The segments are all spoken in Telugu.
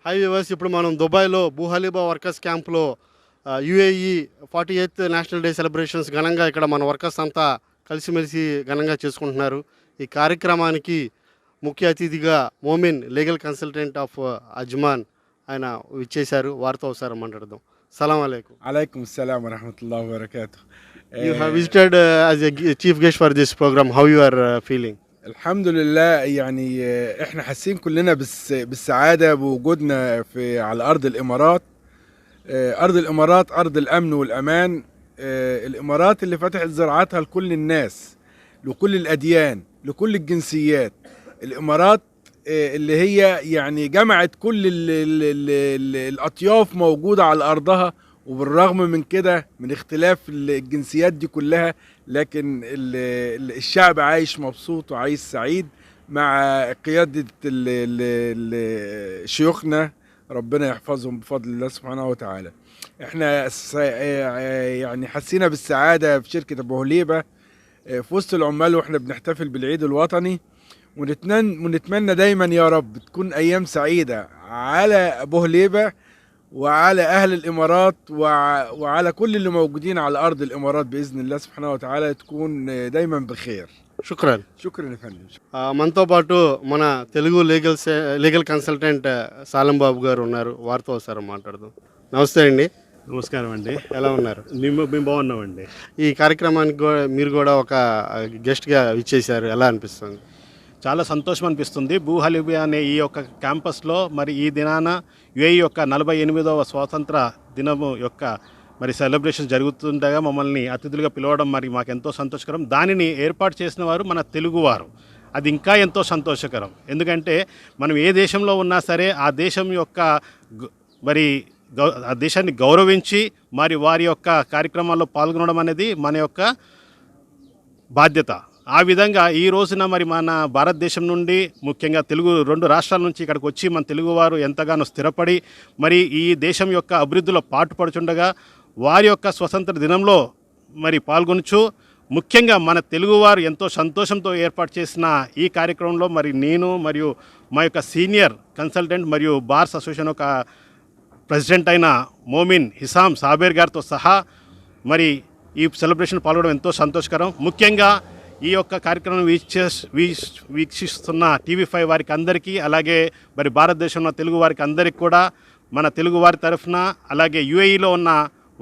హై వ్యూవర్స్, ఇప్పుడు మనం దుబాయ్లో బుహలీబా వర్కర్స్ క్యాంప్లో UAE 48th national day celebrations ఘనంగా ఇక్కడ మన వర్కర్స్ అంతా కలిసిమెలిసి ఘనంగా చేసుకుంటున్నారు. ఈ కార్యక్రమానికి ముఖ్య అతిథిగా మోమిన్ లీగల్ కన్సల్టెంట్ ఆఫ్ అజ్మాన్ ఆయన ఇచ్చేశారు. వారితో ఒకసారి మాట్లాడదాం. సలాం అలైకుం. عليكم السلام ورحمة الله وبركاته. You have visited as a chief guest for this programme. How you are feeling? الحمد لله يعني احنا حاسين كلنا بالسعادة بوجودنا على أرض الإمارات. أرض الإمارات أرض الأمن والأمان. الإمارات اللي فتحت زراعتها لكل الناس، لكل الأديان، لكل الجنسيات. الإمارات اللي هي يعني جمعت كل الأطياف موجودة على أرضها، وبالرغم من كده من اختلاف الجنسيات دي كلها، لكن الشعب عايش مبسوط وعايش سعيد مع قيادة شيوخنا، ربنا يحفظهم بفضل الله سبحانه وتعالى. احنا يعني حسينا بالسعادة في شركة أبو هليبة في وسط العمال واحنا بنحتفل بالعيد الوطني، ونتمنى دايما يا رب تكون أيام سعيدة على أبو هليبة وعلى أهل الإمارات وعلى كل اللي موجودين على أرض الإمارات بإذن الله سبحانه وتعالى، تكون دايما بخير. శుక్రాన్. شكرا يا فندم. మనతో పాటు మన తెలుగు లీగల్ కన్సల్టెంట్ సాలం బాబు గారు ఉన్నారు. వారితో ఒకసారి మాట్లాడదాం. నమస్తే అండి. నమస్కారం అండి. ఎలా ఉన్నారు? మేము బాగున్నామండి. ఈ కార్యక్రమానికి మీరు కూడా ఒక గెస్ట్గా ఇచ్చేశారు. ఎలా అనిపిస్తుంది? చాలా సంతోషం అనిపిస్తుంది. బుహలీబా అనే ఈ యొక్క క్యాంపస్లో మరి ఈ దినాన యుఏఈ యొక్క 48వ స్వాతంత్ర దినము యొక్క మరి సెలబ్రేషన్ జరుగుతుండగా మమ్మల్ని అతిథులుగా పిలవడం మరి మాకెంతో సంతోషకరం. దానిని ఏర్పాటు చేసిన వారు మన తెలుగువారు. అది ఇంకా ఎంతో సంతోషకరం. ఎందుకంటే మనం ఏ దేశంలో ఉన్నా సరే ఆ దేశం యొక్క మరి ఆ దేశాన్ని గౌరవించి మరి వారి యొక్క కార్యక్రమాల్లో పాల్గొనడం అనేది మన యొక్క బాధ్యత. ఆ విధంగా ఈ రోజున మరి మన భారతదేశం నుండి ముఖ్యంగా తెలుగు 2 రాష్ట్రాల నుంచి ఇక్కడికి వచ్చి మన తెలుగువారు ఎంతగానో స్థిరపడి మరి ఈ దేశం యొక్క అభివృద్ధిలో పాటుపడుచుండగా వారి యొక్క స్వతంత్ర దినంలో మరి పాల్గొనచ్చు. ముఖ్యంగా మన తెలుగువారు ఎంతో సంతోషంతో ఏర్పాటు చేసిన ఈ కార్యక్రమంలో మరి నేను మరియు మా యొక్క సీనియర్ కన్సల్టెంట్ మరియు బార్స్ అసోసియేషన్ ఒక ప్రెసిడెంట్ అయిన మోమిన్ హిసాం సాబేర్ గారితో సహా మరి ఈ సెలబ్రేషన్ పాల్గొనడం ఎంతో సంతోషకరం. ముఖ్యంగా ఈ యొక్క కార్యక్రమం వీక్షిస్తున్న TV5 వారికి అందరికీ, అలాగే మరి భారతదేశంలో తెలుగు వారికి అందరికీ కూడా మన తెలుగు వారి తరఫున అలాగే యుఏఈలో ఉన్న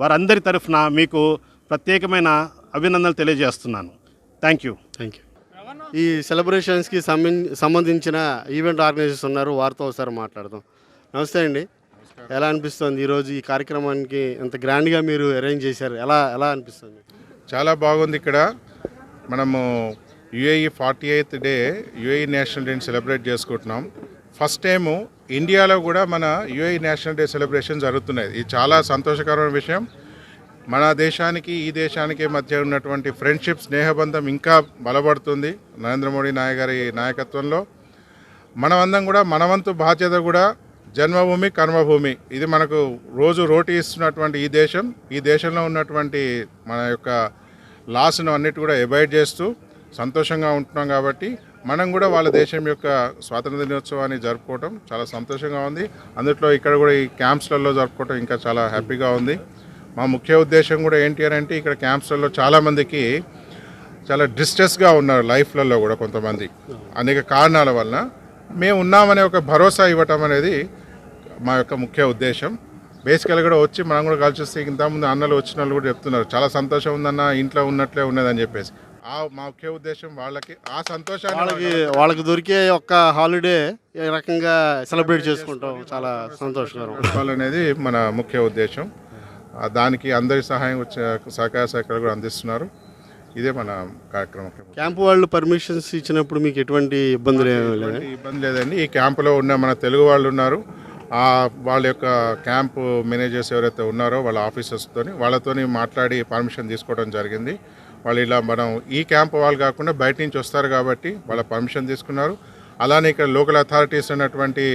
వారందరి తరఫున మీకు ప్రత్యేకమైన అభినందనలు తెలియజేస్తున్నాను. Thank you. ఈ సెలబ్రేషన్స్కి సంబంధించిన ఈవెంట్ ఆర్గనైజర్స్ ఉన్నారు. వారితో ఒకసారి మాట్లాడదాం. నమస్తే అండి. ఎలా అనిపిస్తుంది ఈరోజు ఈ కార్యక్రమానికి ఇంత గ్రాండ్గా మీరు అరేంజ్ చేశారు? ఎలా అనిపిస్తుంది? చాలా బాగుంది. ఇక్కడ మనము UAE 48th day UAE national డేని సెలబ్రేట్ చేసుకుంటున్నాం. ఫస్ట్ టైము ఇండియాలో కూడా మన యుఏఈ నేషనల్ డే సెలబ్రేషన్ జరుగుతున్నాయి. ఇది చాలా సంతోషకరమైన విషయం. మన దేశానికి ఈ దేశానికి మధ్య ఉన్నటువంటి ఫ్రెండ్షిప్, స్నేహబంధం ఇంకా బలపడుతుంది నరేంద్ర మోడీ గారి నాయకత్వంలో. మనమందరం కూడా మనవంతు బాధ్యత కూడా జన్మభూమి కర్మభూమి, ఇది మనకు రోజు రోటీ ఇస్తున్నటువంటి ఈ దేశంలో ఉన్నటువంటి మన యొక్క లాస్ను అన్నిటి కూడా అవాయిడ్ చేస్తూ సంతోషంగా ఉంటున్నాం. కాబట్టి మనం కూడా వాళ్ళ దేశం యొక్క స్వాతంత్ర దినోత్సవాన్ని జరుపుకోవటం చాలా సంతోషంగా ఉంది. అందులో ఇక్కడ కూడా ఈ క్యాంప్స్లలో జరుపుకోవటం ఇంకా చాలా హ్యాపీగా ఉంది. మా ముఖ్య ఉద్దేశం కూడా ఏంటి అని అంటే, ఇక్కడ క్యాంప్స్లలో చాలామందికి చాలా డిస్ట్రెస్గా ఉన్నారు లైఫ్లలో కూడా కొంతమంది అనేక కారణాల వలన. మేము ఉన్నామనే ఒక భరోసా ఇవ్వటం అనేది మా యొక్క ముఖ్య ఉద్దేశం. బేసికల్గా కూడా వచ్చి మనం కూడా కలిసి వస్తే ఇంతకుముందు అన్నలు వచ్చిన వాళ్ళు కూడా చెప్తున్నారు చాలా సంతోషం ఉందన్న, ఇంట్లో ఉన్నట్లే ఉన్నదని చెప్పేసి. మా ముఖ్య ఉద్దేశం వాళ్ళకి ఆ సంతోషాన్ని వాళ్ళకి దొరికే ఒక్క హాలిడే ఏ రకంగా సెలబ్రేట్ చేసుకుంటాం, చాలా సంతోషకరం అనేది మన ముఖ్య ఉద్దేశం. దానికి అందరి సహకారాలు కూడా అందిస్తున్నారు. ఇదే మన కార్యక్రమం. క్యాంపు వాళ్ళు పర్మిషన్స్ ఇచ్చినప్పుడు మీకు ఎటువంటి ఇబ్బంది లేదండి. ఈ క్యాంపులో ఉన్న మన తెలుగు వాళ్ళు ఉన్నారు. వాళ్ళ యొక్క క్యాంపు మేనేజర్స్ ఎవరైతే ఉన్నారో వాళ్ళ ఆఫీసర్స్తో వాళ్ళతోని మాట్లాడి పర్మిషన్ తీసుకోవడం జరిగింది. వాళ్ళు ఇలా మనం ఈ క్యాంపు వాళ్ళు కాకుండా బయట నుంచి వస్తారు కాబట్టి వాళ్ళ పర్మిషన్ తీసుకున్నారు. అలానే ఇక్కడ లోకల్ అథారిటీస్ ఉన్నటువంటి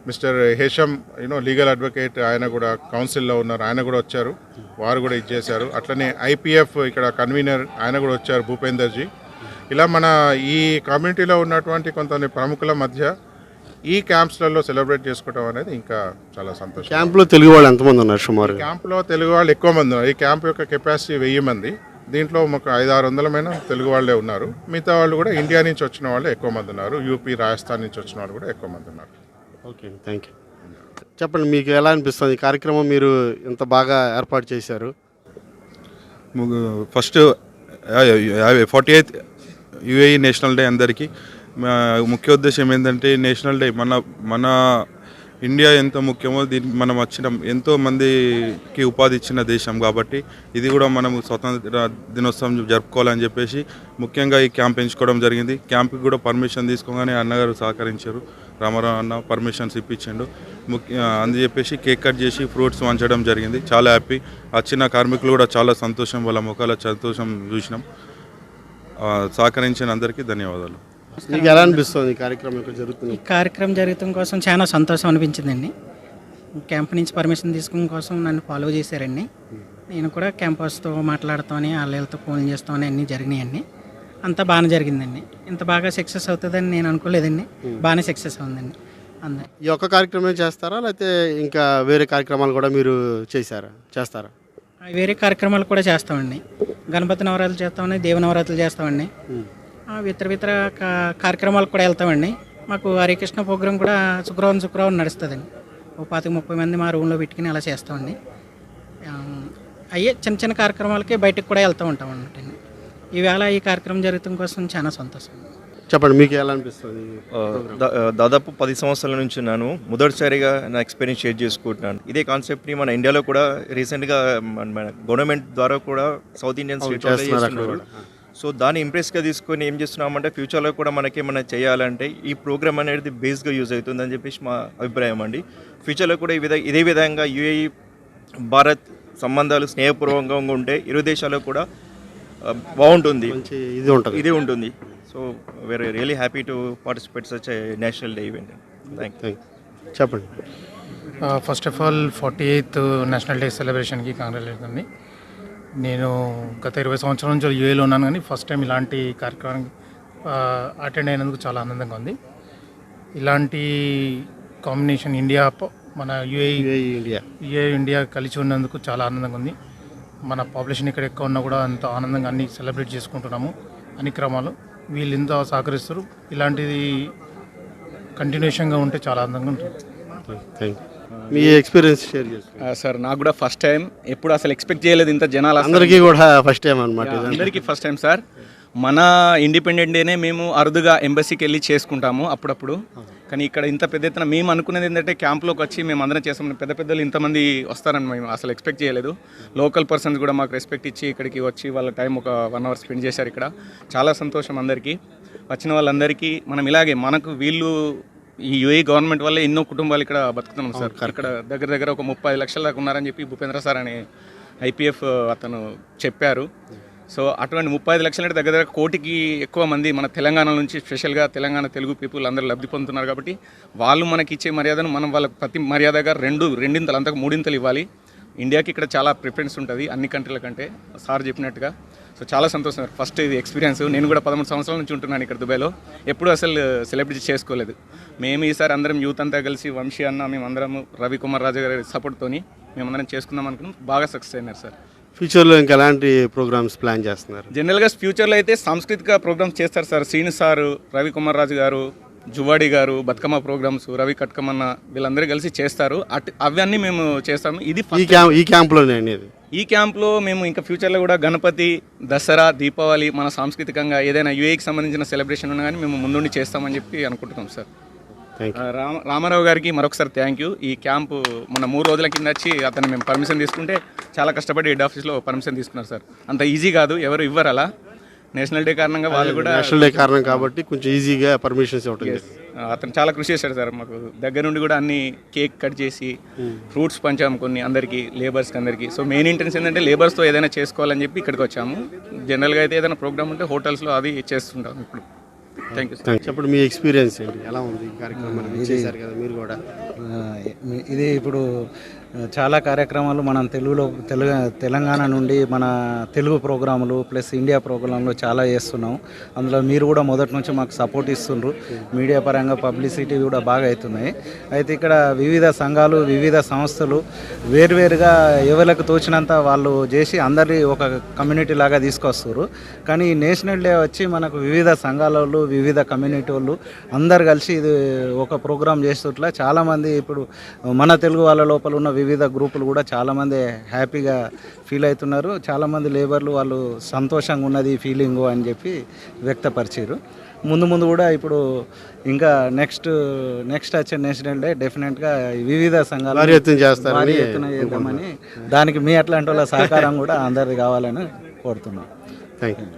మిస్టర్ హేషం లీగల్ అడ్వకేట్, ఆయన కూడా కౌన్సిల్లో ఉన్నారు, ఆయన కూడా వచ్చారు, వారు కూడా ఇచ్చేశారు. అట్లనే IPF ఇక్కడ కన్వీనర్ ఆయన కూడా వచ్చారు, భూపేందర్జీ. ఇలా మన ఈ కమ్యూనిటీలో ఉన్నటువంటి కొంత ప్రముఖుల మధ్య ఈ క్యాంప్స్లలో సెలబ్రేట్ చేసుకోవడం అనేది ఇంకా చాలా సంతోషం. క్యాంప్లో తెలుగు వాళ్ళు ఎంతమంది ఉన్నారు సుమారు? క్యాంప్లో తెలుగు వాళ్ళు ఎక్కువ మంది ఉన్నారు. ఈ క్యాంప్ యొక్క కెపాసిటీ 1000 మంది. దీంట్లో ఒక 500-600 తెలుగు వాళ్ళే ఉన్నారు. మిగతా వాళ్ళు కూడా ఇండియా నుంచి వచ్చిన వాళ్ళు ఎక్కువ మంది ఉన్నారు. యూపీ, రాజస్థాన్ నుంచి వచ్చిన వాళ్ళు కూడా ఎక్కువ మంది ఉన్నారు. Okay, thank you. చెప్పండి, మీకు ఎలా అనిపిస్తుంది ఈ కార్యక్రమం మీరు ఇంత బాగా ఏర్పాటు చేశారు? First 48th UAE national day అందరికీ ముఖ్య ఉద్దేశం ఏంటంటే నేషనల్ డే మన ఇండియా ఎంత ముఖ్యమో దీనికి మనం ఎంతో మందికి ఉపాధి ఇచ్చిన దేశం కాబట్టి ఇది కూడా మనం స్వతంత్ర దినోత్సవం జరుపుకోవాలని చెప్పేసి ముఖ్యంగా ఈ క్యాంప్ ఎంచుకోవడం జరిగింది. క్యాంప్కి కూడా పర్మిషన్ తీసుకోగానే అన్నగారు సహకరించారు. రామారావు అన్న పర్మిషన్స్ ఇప్పించిండు. అందు చెప్పేసి కేక్ కట్ చేసి ఫ్రూట్స్ వంచడం జరిగింది. చాలా హ్యాపీ. వచ్చిన కార్మికులు కూడా చాలా సంతోషం, వాళ్ళ ముఖాల సంతోషం చూసినాం. సహకరించిన అందరికీ ధన్యవాదాలు. మీకు ఎలా అనిపిస్తుంది ఈ కార్యక్రమం ఇక్కడ జరుగుతుంది? ఈ కార్యక్రమం జరగడం కోసం చాలా సంతోషం అనిపించిందండి. క్యాంప్ నుంచి పర్మిషన్ తీసుకోవడం కోసం నన్ను ఫాలో చేశారండి. నేను కూడా క్యాంపస్తో మాట్లాడుతామని వాళ్ళతో ఫోన్ చేస్తామని అన్నీ జరిగినాయండి. అంతా బాగానే జరిగిందండి. ఇంత బాగా సక్సెస్ అవుతుందని నేను అనుకోలేదండి. బాగానే సక్సెస్ అవుతుందండి. అందరు ఈ ఒక్క కార్యక్రమం చేస్తారా, లేకపోతే ఇంకా వేరే కార్యక్రమాలు కూడా మీరు చేస్తారా? వేరే కార్యక్రమాలు కూడా చేస్తామండి. గణపతి నవరాత్రులు చేస్తామండి, దేవ నవరాత్రులు చేస్తామండి. ఇతర కార్యక్రమాలకు కూడా వెళ్తామండి. మాకు హరికృష్ణ ప్రోగ్రాం కూడా శుక్రవారం నడుస్తుందండి. 25-30 మంది మా రూమ్లో పెట్టుకుని అలా చేస్తామండి. అయ్యే చిన్న కార్యక్రమాలకి బయటకు కూడా వెళ్తూ ఉంటాం అన్నమాట. ఈవేళ ఈ కార్యక్రమం జరగడం కోసం చాలా సంతోషం. చెప్పండి, మీకు ఎలా అనిపిస్తుంది? దాదాపు 10 సంవత్సరాల నుంచి ఉన్నాను. మొదటిసారిగా నా ఎక్స్పీరియన్స్ షేర్ చేసుకుంటున్నాను. ఇదే కాన్సెప్ట్ని మన ఇండియాలో కూడా రీసెంట్గా మన గవర్నమెంట్ ద్వారా కూడా సౌత్ ఇండియన్ స్టేట్స్ చేస్తున్నారు. సో దాన్ని ఇంప్రెస్గా తీసుకొని ఏం చేస్తున్నామంటే ఫ్యూచర్లో కూడా మనకేమైనా చేయాలంటే ఈ ప్రోగ్రామ్ అనేది బేస్గా యూజ్ అవుతుందని చెప్పేసి మా అభిప్రాయం అండి. ఫ్యూచర్లో కూడా ఇదే విధంగా యుఏఈ భారత్ సంబంధాలు స్నేహపూర్వకంగా ఉంటే ఇరు దేశాల్లో కూడా బాగుంటుంది, ఇది ఉంటుంది. So we are really happy to participate such a national day event. Thank you. చెప్పండి. First of all 48th national day సెలబ్రేషన్కి కాంగ్రాచులేషన్ అండి. నేను గత 20 సంవత్సరాల నుంచి యూఏలో ఉన్నాను, కానీ ఫస్ట్ టైం ఇలాంటి కార్యక్రమానికి అటెండ్ అయినందుకు చాలా ఆనందంగా ఉంది. ఇలాంటి కాంబినేషన్ మన యుఏఈ ఇండియా కలిసి ఉన్నందుకు చాలా ఆనందంగా ఉంది. మన పాపులేషన్ ఇక్కడ ఎక్కువ ఉన్నా కూడా అంత ఆనందంగా అన్ని సెలబ్రేట్ చేసుకుంటున్నాము. అన్ని క్రమాలు వీళ్ళు ఇంత సహకరిస్తారు. ఇలాంటిది కంటిన్యూషన్గా ఉంటే చాలా ఆనందంగా ఉంటుంది. మీ ఎక్స్పీరియన్స్ షేర్ చేసుకోండి. సార్, నాకు కూడా ఫస్ట్ టైం. ఎప్పుడు అసలు ఎక్స్పెక్ట్ చేయలేదు ఇంత జనాలు. అందరికీ కూడా ఫస్ట్ టైం అనమాట. అందరికీ ఫస్ట్ టైం సార్. మన ఇండిపెండెంట్ డేనే మేము అరుదుగా ఎంబసీకి వెళ్ళి చేసుకుంటాము అప్పుడప్పుడు. కానీ ఇక్కడ ఇంత పెద్ద ఎత్తున మేము అనుకునేది ఏంటంటే క్యాంప్లోకి వచ్చి మేము అందరం చేస్తాం. పెద్దలు ఇంతమంది వస్తారని మేము అసలు ఎక్స్పెక్ట్ చేయలేదు. లోకల్ పర్సన్స్ కూడా మాకు రెస్పెక్ట్ ఇచ్చి ఇక్కడికి వచ్చి వాళ్ళ టైం ఒక 1 hour స్పెండ్ చేశారు ఇక్కడ. చాలా సంతోషం అందరికీ. వచ్చిన వాళ్ళందరికీ మనం ఇలాగే మనకు వీళ్ళు ఈ యుఏఈ గవర్నమెంట్ వల్ల ఎన్నో కుటుంబాలు ఇక్కడ బతుకుతున్నాం సార్. ఇక్కడ దగ్గర ఒక 35 లక్షల దాకా ఉన్నారని చెప్పి భూపేంద్ర సార్ అనే IPF అతను చెప్పారు. సో అటువంటి 35 లక్షల అంటే దగ్గర 1 కోటికి ఎక్కువ మంది మన తెలంగాణ నుంచి, స్పెషల్గా తెలంగాణ తెలుగు పీపుల్ అందరూ లబ్ధి పొందుతున్నారు. కాబట్టి వాళ్ళు మనకి ఇచ్చే మర్యాదను మనం వాళ్ళకి ప్రతి మర్యాదగా రెండింతలు అంతకు 3 ఇవ్వాలి. ఇండియాకి ఇక్కడ చాలా ప్రిఫరెన్స్ ఉంటుంది అన్ని కంట్రీల కంటే, సార్ చెప్పినట్టుగా. సో చాలా సంతోషం. ఫస్ట్ ఇది ఎక్స్పీరియన్స్. నేను కూడా 13 సంవత్సరాల నుంచి ఉంటున్నాను ఇక్కడ దుబాయ్లో. ఎప్పుడు అసలు సెలబ్రేట్ చేసుకోలేదు. మేము ఈసారి అందరం యూత్ అంతా కలిసి వంశీ అన్న మేమందరం రవికుమార్ రాజు గారి సపోర్ట్తోని మేమందరం చేసుకుందాం అనుకున్నాం. బాగా సక్సెస్ అయినారు సార్. ఫ్యూచర్లో ఇంకా ఎలాంటి ప్రోగ్రామ్స్ ప్లాన్ చేస్తున్నారు? జనరల్గా ఫ్యూచర్లో అయితే సాంస్కృతిక ప్రోగ్రామ్స్ చేస్తారు సార్. శ్రీను సారు, రవికుమార్ రాజు గారు, జువాడి గారు, బతుకమ్మ ప్రోగ్రామ్స్, రవి కట్కమన్న వీళ్ళందరూ కలిసి చేస్తారు. అవన్నీ మేము చేస్తాము. ఇది ఈ క్యాంప్లోనే అనేది. ఈ క్యాంప్లో మేము ఇంకా ఫ్యూచర్లో కూడా గణపతి, దసరా, దీపావళి మన సాంస్కృతికంగా ఏదైనా యుఏకి సంబంధించిన సెలబ్రేషన్ ఉన్నా కానీ మేము ముందుండి చేస్తామని చెప్పి అనుకుంటున్నాం సార్. రామారావు గారికి మరొకసారి థ్యాంక్ యూ. ఈ క్యాంపు మన 3 రోజుల కింద వచ్చి అతను మేము పర్మిషన్ తీసుకుంటే చాలా కష్టపడి హెడ్ ఆఫీస్లో పర్మిషన్ తీసుకున్నారు సార్. అంత ఈజీ కాదు, ఎవరు ఇవ్వరు అలా. నేషనల్ డే కారణంగా వాళ్ళు కూడా నేషనల్ డే కారణం కాబట్టి కొంచెం ఈజీగా పర్మిషన్స్ ఇవ్వటం. అతను చాలా కృషి చేశాడు సార్. మాకు దగ్గర నుండి కూడా అన్ని కేక్ కట్ చేసి ఫ్రూట్స్ పంచాము కొన్ని అందరికీ, లేబర్స్కి అందరికీ. సో మెయిన్ ఇంటెన్షన్ ఏంటంటే లేబర్స్తో ఏదైనా చేసుకోవాలని చెప్పి ఇక్కడికి వచ్చాము. జనరల్గా అయితే ఏదైనా ప్రోగ్రామ్ ఉంటే హోటల్స్లో అది చేస్తుంటాం ఇప్పుడు. థ్యాంక్ యూ చెప్పండి మీ ఎక్స్పీరియన్స్ ఏంటి, ఎలా ఉంది ఈ కార్యక్రమాన్ని చేశారు కదా మీరు కూడా? ఇది ఇప్పుడు చాలా కార్యక్రమాలు మనం తెలంగాణ నుండి మన తెలుగు ప్రోగ్రాములు ప్లస్ ఇండియా ప్రోగ్రాంలు చాలా చేస్తున్నాం. అందులో మీరు కూడా మొదటి నుంచి మాకు సపోర్ట్ ఇస్తుండ్రు. మీడియా పరంగా పబ్లిసిటీ కూడా బాగా అవుతున్నాయి. అయితే ఇక్కడ వివిధ సంఘాలు వివిధ సంస్థలు వేరువేరుగా ఎవరికి తోచినంత వాళ్ళు చేసి అందరి ఒక కమ్యూనిటీ లాగా తీసుకొస్తారు. కానీ ఈ నేషనల్ డే వచ్చి మనకు వివిధ సంఘాల వాళ్ళు వివిధ కమ్యూనిటీ వాళ్ళు అందరు కలిసి ఇది ఒక ప్రోగ్రాం చేస్తుట్లా చాలామంది ఇప్పుడు మన తెలుగు వాళ్ళ లోపల ఉన్న వివిధ గ్రూపులు కూడా చాలామంది హ్యాపీగా ఫీల్ అవుతున్నారు. చాలామంది లేబర్లు వాళ్ళు సంతోషంగా ఉన్నది ఫీలింగు అని చెప్పి వ్యక్తపరిచారు. ముందు కూడా ఇప్పుడు ఇంకా నెక్స్ట్ వచ్చే నేషనల్ డే డెఫినెట్గా వివిధ సంఘాలు భారీ ఎత్తున చేస్తారని భారీ ఎత్తున చేద్దామని దానికి మీ అట్లాంటి వాళ్ళ సహకారం కూడా అందరిది కావాలని కోరుతున్నాం. Thank you.